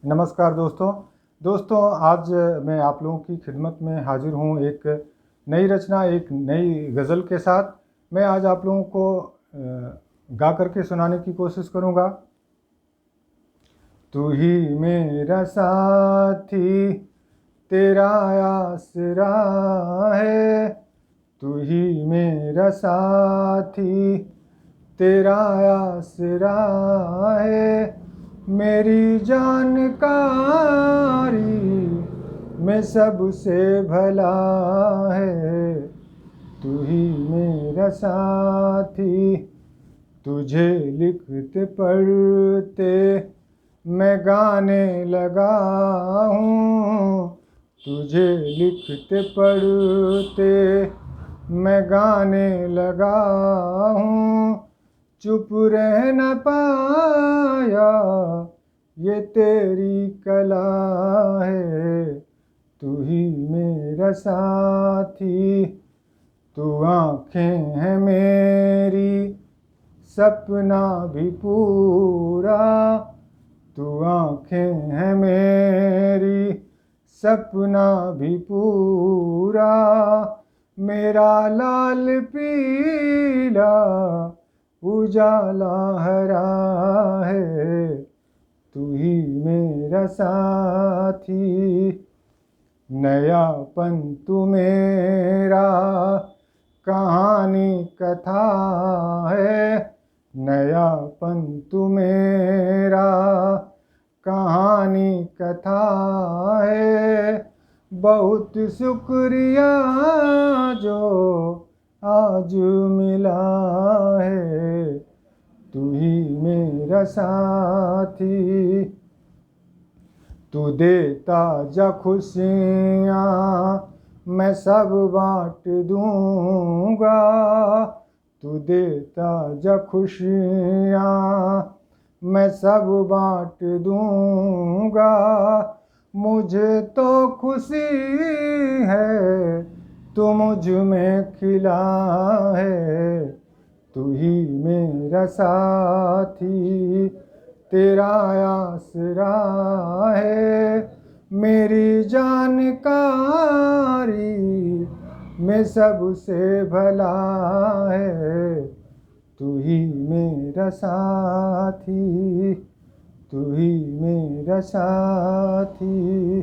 नमस्कार दोस्तों आज मैं आप लोगों की खिदमत में हाजिर हूँ एक नई रचना, एक नई गज़ल के साथ। मैं आज आप लोगों को गा करके सुनाने की कोशिश करूँगा। तू ही मेरा साथी, तेरा आसरा है। तू ही मेरा साथी, तेरा आसरा है। मेरी जानकारी में सबसे भला है। तू ही मेरा साथी, तुझे लिखते पढ़ते मैं गाने लगा हूँ। तुझे लिखते पढ़ते मैं गाने लगा हूँ। चुप रह न पाया, ये तेरी कला है। तू ही मेरा साथी, तू आँखें है मेरी, सपना भी पूरा। तू आँखें है मेरी, सपना भी पूरा। मेरा लाल पीला उजाला हरा है। तू ही मेरा साथी, नयापन तू मेरा कहानी कथा है। नयापन तू मेरा कहानी कथा है। बहुत शुक्रिया जो आज मिला है। तू ही मेरा साथी, तू देता जा खुशियाँ मैं सब बांट दूँगा। तू देता जा खुशियाँ मैं सब बांट दूँगा। मुझे तो खुशी है तू मुझ में खिला है। तू ही मेरा साथी, तेरा आसरा है। मेरी जानकारी में सबसे भला है। तू ही मेरा साथी, तू ही मेरा साथी।